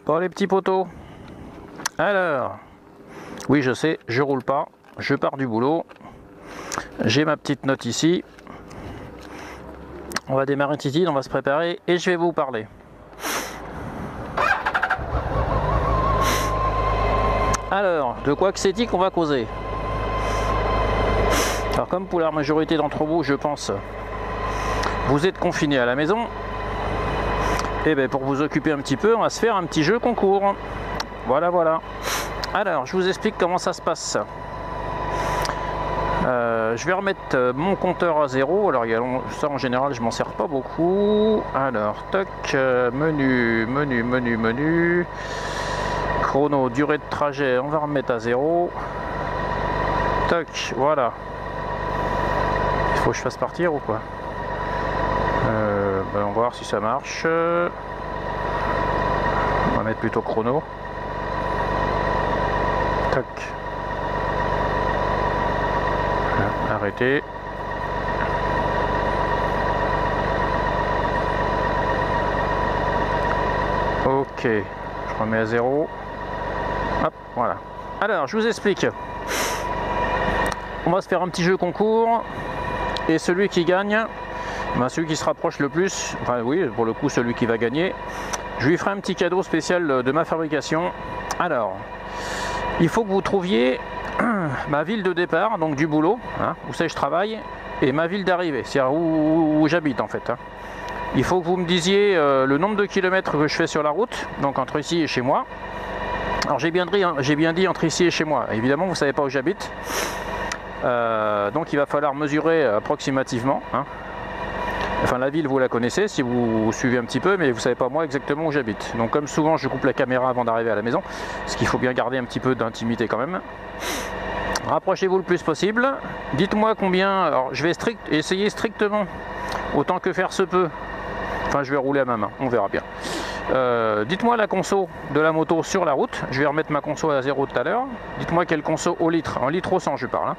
Bon les petits poteaux, alors, oui je sais, je roule pas, je pars du boulot, j'ai ma petite note ici, on va démarrer Titi, on va se préparer et je vais vous parler. Alors, de quoi que c'est-il qu'on va causer? Alors comme pour la majorité d'entre vous, je pense, vous êtes confinés à la maison. Et bien pour vous occuper un petit peu, on va se faire un petit jeu concours. Voilà, voilà. Alors, je vous explique comment ça se passe. Je vais remettre mon compteur à 0. Alors, ça en général, je m'en sers pas beaucoup. Alors, toc, menu. Chrono, durée de trajet, on va remettre à 0. Toc, voilà. Il faut que je fasse partir ou quoi? On va voir si ça marche. On va mettre plutôt chrono. Tac. Arrêtez. Ok. Je remets à 0. Hop, voilà. Alors, je vous explique. On va se faire un petit jeu concours. Et celui qui gagne, celui qui se rapproche le plus, enfin oui, pour le coup celui qui va gagner, je lui ferai un petit cadeau spécial de ma fabrication. Alors, il faut que vous trouviez ma ville de départ, donc du boulot, hein, où c'est que je travaille, et ma ville d'arrivée, c'est-à-dire où j'habite en fait. Hein. Il faut que vous me disiez le nombre de kilomètres que je fais sur la route, donc entre ici et chez moi. Alors j'ai bien dit entre ici et chez moi, évidemment vous ne savez pas où j'habite, donc il va falloir mesurer approximativement. Hein. Enfin la ville vous la connaissez si vous suivez un petit peu, mais vous savez pas moi exactement où j'habite. Donc comme souvent je coupe la caméra avant d'arriver à la maison, parce qu'il faut bien garder un petit peu d'intimité quand même. Rapprochez-vous le plus possible. Dites-moi combien, alors je vais essayer strictement, autant que faire se peut. Enfin je vais rouler à ma main, on verra bien. Dites-moi la conso de la moto sur la route. Je vais remettre ma conso à 0 tout à l'heure. Dites-moi quelle conso au litre, en litre au 100 je parle. Hein.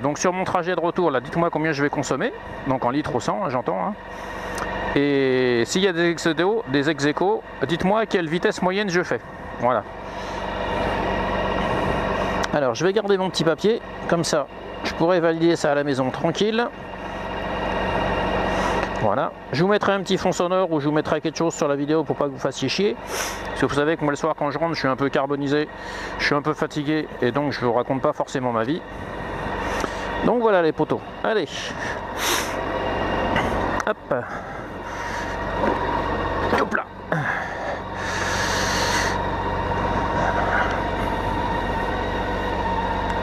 Donc sur mon trajet de retour, là, dites-moi combien je vais consommer, donc en litres au 100, hein, j'entends. Hein. Et s'il y a des ex-aequo, dites-moi quelle vitesse moyenne je fais. Voilà. Alors je vais garder mon petit papier, comme ça je pourrai valider ça à la maison tranquille. Voilà. Je vous mettrai un petit fond sonore ou je vous mettrai quelque chose sur la vidéo pour pas que vous fassiez chier. Parce que vous savez que moi le soir quand je rentre je suis un peu carbonisé, je suis un peu fatigué et donc je vous raconte pas forcément ma vie. Donc voilà les potos. Allez. Hop. Hop là.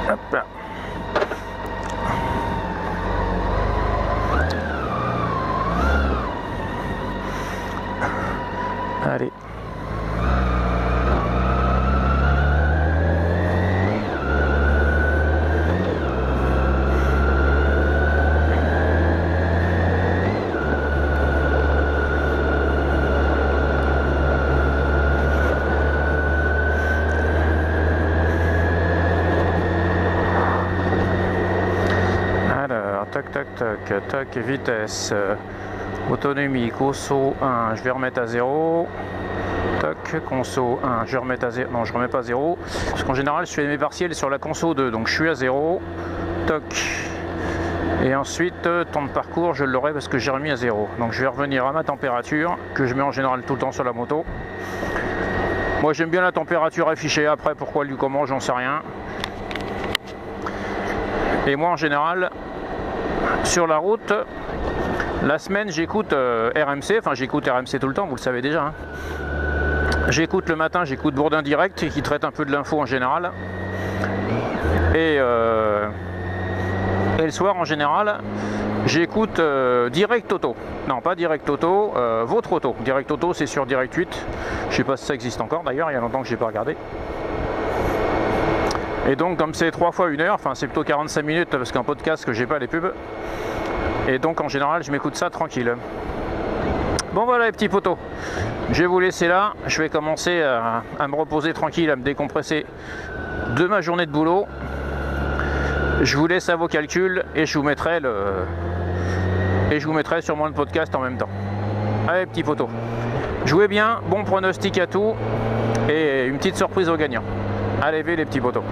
Hop là. Allez. Alors, tac, vitesse, autonomie, conso 1, je vais remettre à 0. Tac, conso 1, je vais remettre à 0. Non, je remets pas à 0. Parce qu'en général, je fais mes partiels sur la conso 2, donc je suis à 0. Toc. Et ensuite, temps de parcours, je l'aurai parce que j'ai remis à 0. Donc je vais revenir à ma température, que je mets en général tout le temps sur la moto. Moi, j'aime bien la température affichée. Après, pourquoi du comment, j'en sais rien. Et moi, en général, sur la route, la semaine, j'écoute RMC. Enfin, j'écoute RMC tout le temps, vous le savez déjà. Hein. J'écoute le matin, j'écoute Bourdin Direct, qui traite un peu de l'info en général. Et le soir, en général, j'écoute Direct Auto. Non, pas Direct Auto, Votre Auto. Direct Auto, c'est sur Direct 8. Je sais pas si ça existe encore d'ailleurs, il y a longtemps que j'ai pas regardé. Et donc, comme c'est 3 fois 1 heure, enfin c'est plutôt 45 minutes parce qu'en podcast que j'ai pas les pubs. Et donc en général, je m'écoute ça tranquille. Bon voilà les petits poteaux, je vais vous laisser là, je vais commencer à me reposer tranquille, à me décompresser de ma journée de boulot. Je vous laisse à vos calculs et je vous mettrai sûrement le podcast en même temps. Allez petits poteaux, jouez bien, bon pronostic à tout et une petite surprise aux gagnants. Allez les petits poteaux.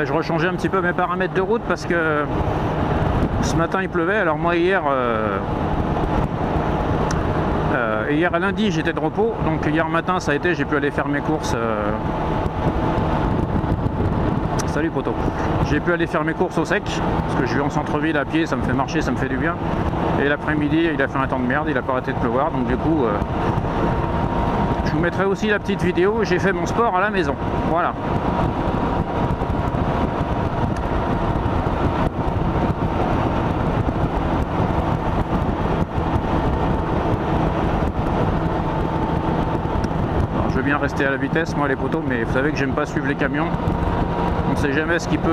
Je rechangeais un petit peu mes paramètres de route parce que ce matin il pleuvait. Alors moi hier à lundi j'étais de repos, donc hier matin ça a été, j'ai pu aller faire mes courses. Salut poto. J'ai pu aller faire mes courses au sec parce que je vais en centre-ville à pied, ça me fait marcher, ça me fait du bien. Et l'après-midi il a fait un temps de merde, il a pas arrêté de pleuvoir, donc du coup je vous mettrai aussi la petite vidéo. J'ai fait mon sport à la maison. Voilà. Je veux bien rester à la vitesse moi les poteaux, mais vous savez que j'aime pas suivre les camions. On ne sait jamais ce qui peut...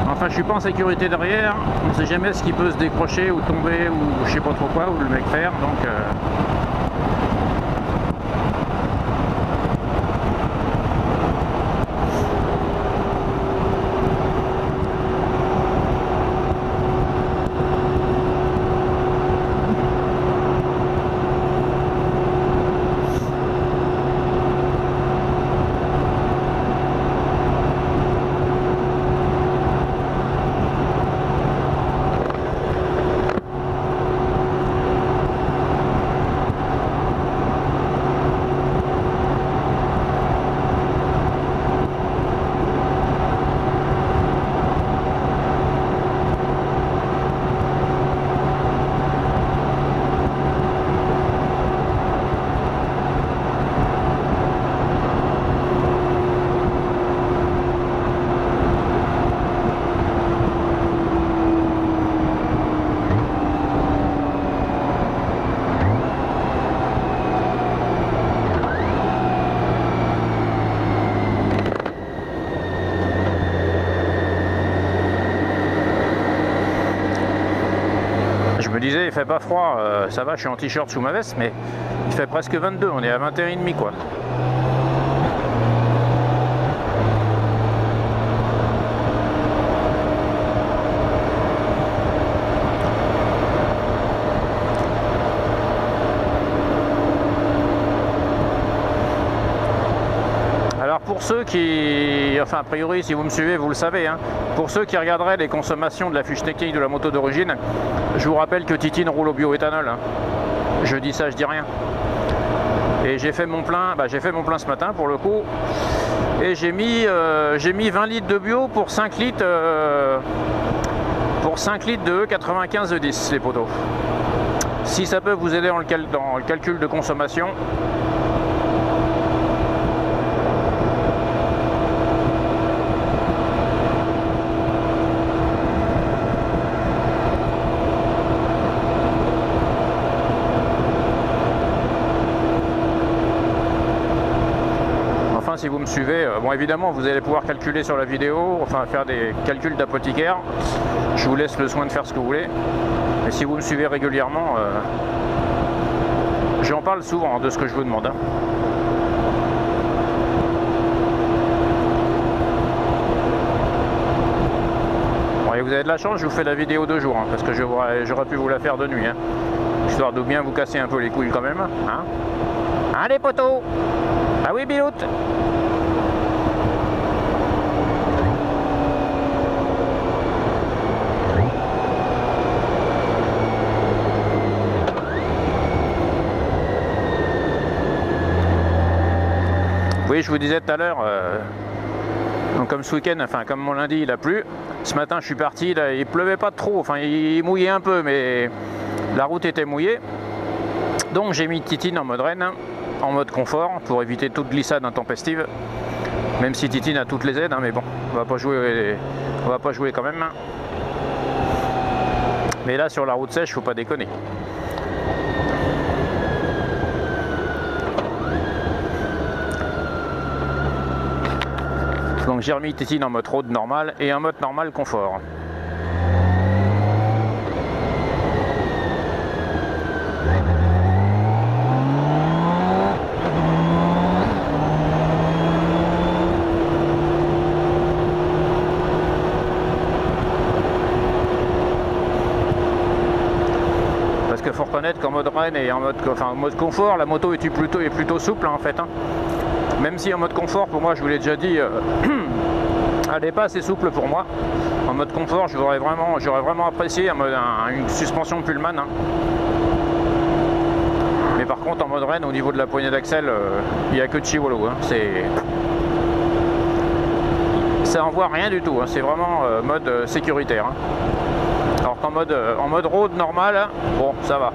Enfin je suis pas en sécurité derrière, on ne sait jamais ce qui peut se décrocher ou tomber ou je sais pas trop quoi, ou le mec faire, donc... Je me disais, il fait pas froid, ça va, je suis en t-shirt sous ma veste, mais il fait presque 22, on est à 21,5 quoi. Pour ceux qui, enfin a priori si vous me suivez vous le savez, hein, pour ceux qui regarderaient les consommations de la fiche technique de la moto d'origine, je vous rappelle que Titine roule au bioéthanol, hein. Je dis ça, je dis rien. Et j'ai fait mon plein, ce matin pour le coup, et j'ai mis 20 litres de bio pour 5 litres de E95 E10 les poteaux. Si ça peut vous aider dans le calcul de consommation. Si vous me suivez, bon évidemment vous allez pouvoir calculer sur la vidéo, enfin faire des calculs d'apothicaire, je vous laisse le soin de faire ce que vous voulez, mais si vous me suivez régulièrement, j'en parle souvent de ce que je vous demande, hein. vous avez de la chance, je vous fais la vidéo de jour, hein, parce que j'aurais pu vous la faire de nuit, hein, histoire de bien vous casser un peu les couilles quand même. Hein. Allez poteau. Ah oui Biloute. Oui, je vous disais tout à l'heure, donc comme ce week-end, enfin comme mon lundi il a plu, ce matin je suis parti, là, il pleuvait pas trop, enfin il mouillait un peu, mais la route était mouillée. Donc j'ai mis Titine en mode Rennes, en mode confort, pour éviter toute glissade intempestive. Même si Titine a toutes les aides, hein, mais bon, on va pas jouer quand même. Mais là sur la route sèche, faut pas déconner. Donc j'ai remis Titine en mode road normal et en mode normal confort. Parce qu'il faut reconnaître qu'en mode Rennes et en mode confort, la moto est plutôt souple, hein, en fait. Hein. Même si en mode confort, pour moi, je vous l'ai déjà dit, elle n'est pas assez souple pour moi. En mode confort, j'aurais vraiment apprécié une suspension Pullman. Hein. Mais par contre, en mode Rennes, au niveau de la poignée d'axel, il n'y a que de Chivolo. Hein. Ça envoie rien du tout. Hein. C'est vraiment mode sécuritaire. Hein. Alors qu'en mode road normal, bon, ça va.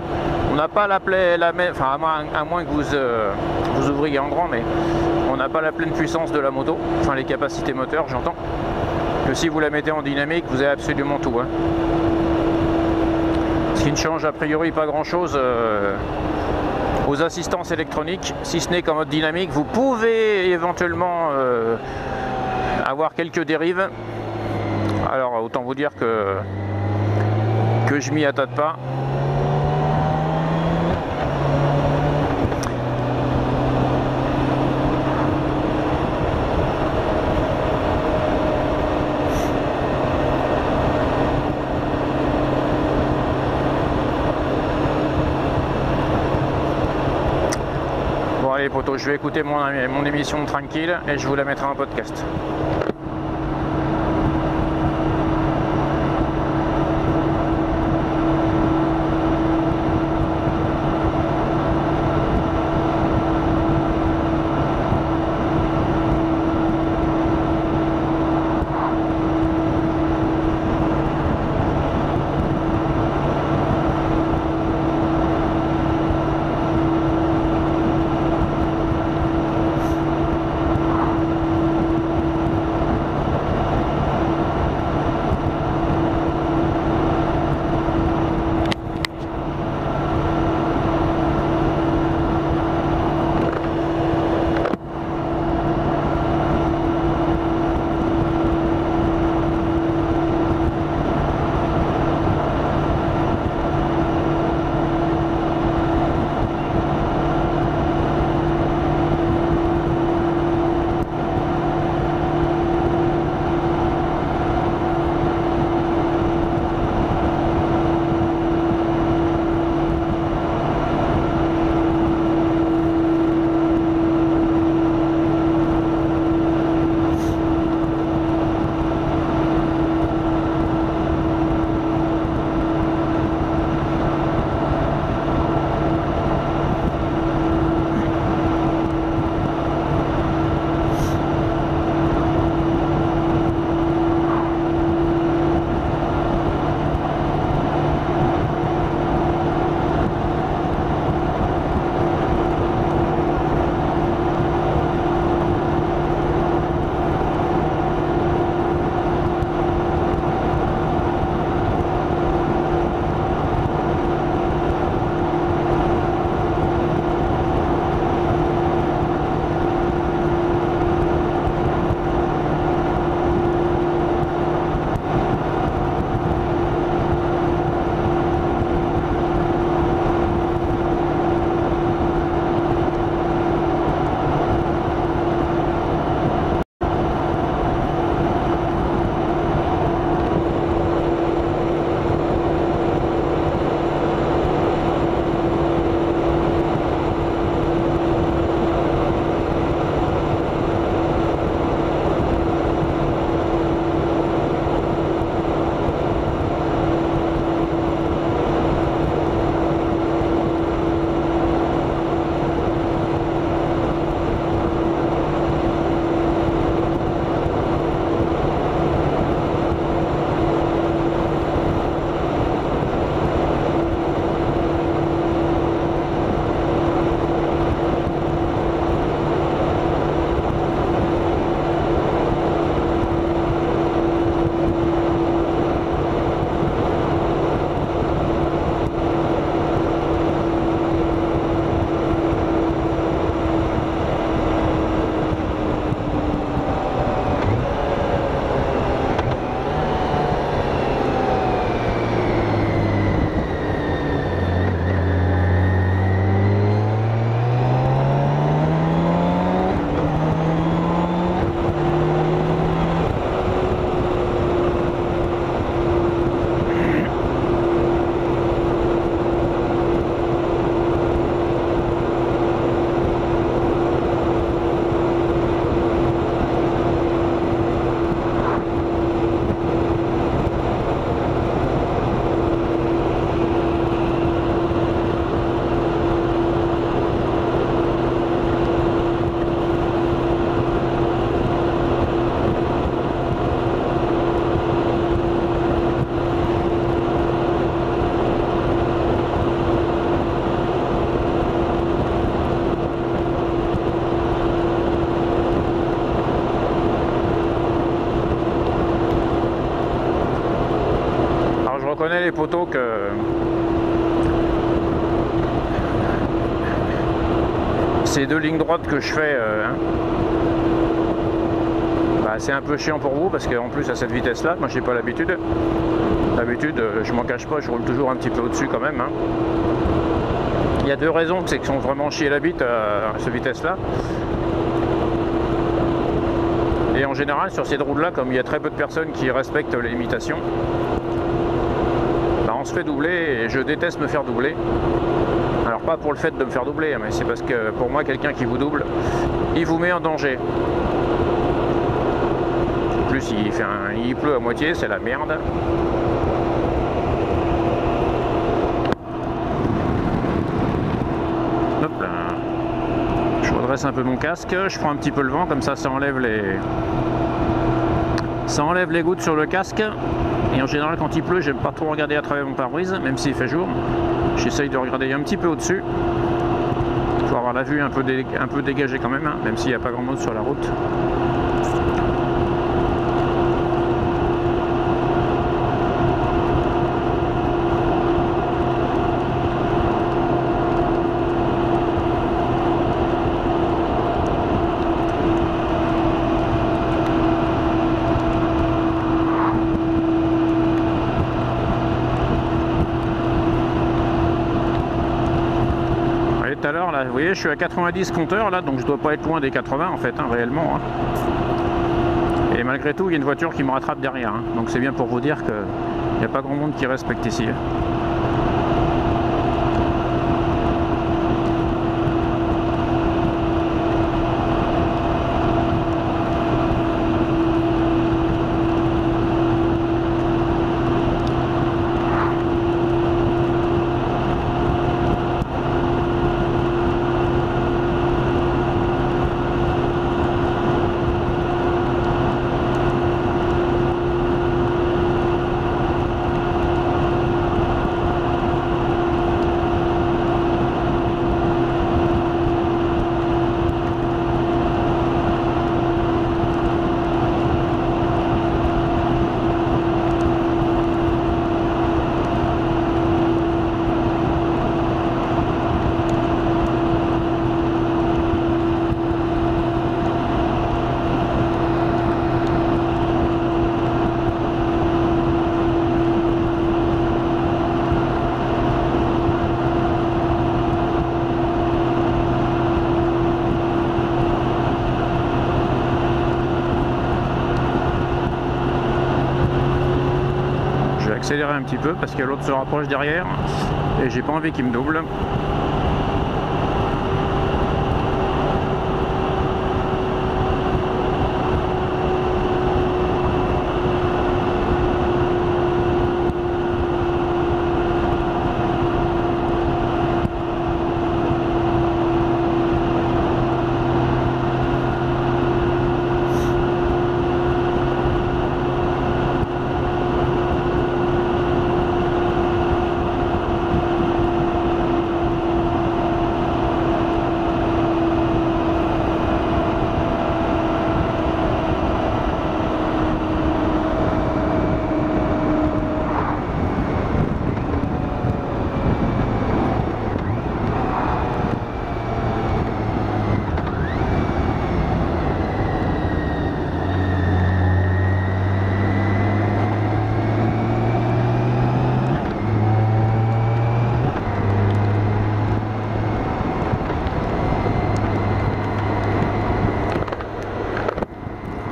On n'a pas enfin à moins que vous ouvriez en grand, mais on n'a pas la pleine puissance de la moto, enfin les capacités moteurs, j'entends. Que si vous la mettez en dynamique, vous avez absolument tout. Hein. Ce qui ne change a priori pas grand-chose aux assistances électroniques, si ce n'est qu'en mode dynamique, vous pouvez éventuellement avoir quelques dérives. Alors autant vous dire que je m'y attarde pas. Bon allez potos, je vais écouter mon émission tranquille et je vous la mettrai en podcast. reconnaît les poteaux que ces deux lignes droites que je fais, bah, c'est un peu chiant pour vous parce qu'en plus à cette vitesse là, moi j'ai pas l'habitude. D'habitude, je m'en cache pas, je roule toujours un petit peu au-dessus quand même. Hein. Il y a deux raisons, c'est qu'ils sont vraiment chiés la bite à cette vitesse là. Et en général sur ces routes là, comme il y a très peu de personnes qui respectent les limitations, bah, on se fait doubler et je déteste me faire doubler. Alors pas pour le fait de me faire doubler, mais c'est parce que pour moi quelqu'un qui vous double, il vous met en danger. En plus il pleut à moitié, c'est la merde. Hop là. Je redresse un peu mon casque, je prends un petit peu le vent, comme ça enlève les gouttes sur le casque. Et en général quand il pleut, j'aime pas trop regarder à travers mon pare-brise, même s'il fait jour. J'essaye de regarder un petit peu au-dessus pour avoir la vue un peu dégagée quand même, hein, même s'il n'y a pas grand monde sur la route. Tout à l'heure là, vous voyez, je suis à 90 compteurs là, donc je dois pas être loin des 80 en fait, hein, réellement. Hein. Et malgré tout, il y a une voiture qui me rattrape derrière, hein. Donc c'est bien pour vous dire qu'il n'y a pas grand monde qui respecte ici. Accélérer un petit peu parce que l'autre se rapproche derrière et j'ai pas envie qu'il me double.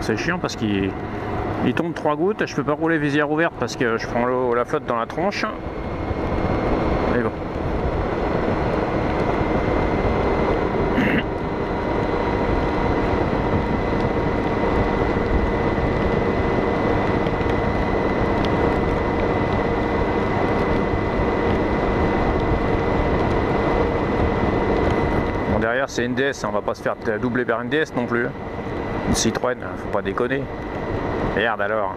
C'est chiant parce qu'il tombe 3 gouttes, je peux pas rouler visière ouverte parce que je prends la flotte dans la tronche. Mais bon. Bon, derrière c'est une DS, on va pas se faire doubler par une DS non plus. Une Citroën, faut pas déconner. Regarde alors.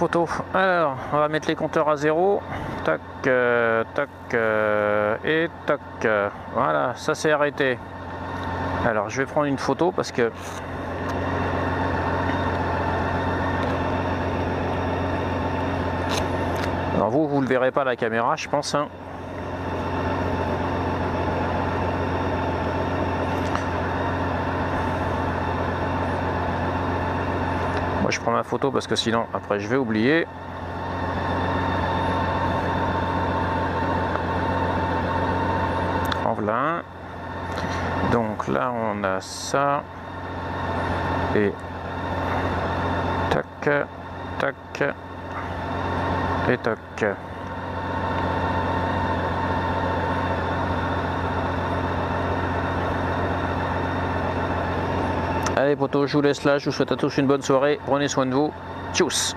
poteau. Alors, on va mettre les compteurs à 0. Tac, tac, et tac. Voilà, ça s'est arrêté. Alors, je vais prendre une photo parce que... Alors vous le verrez pas à la caméra, je pense. Hein. Moi, je prends ma photo parce que sinon, après, je vais oublier. En voilà un. Donc là, on a ça. Et tac, tac, et tac. Allez potos, je vous laisse là, je vous souhaite à tous une bonne soirée, prenez soin de vous, tchuss.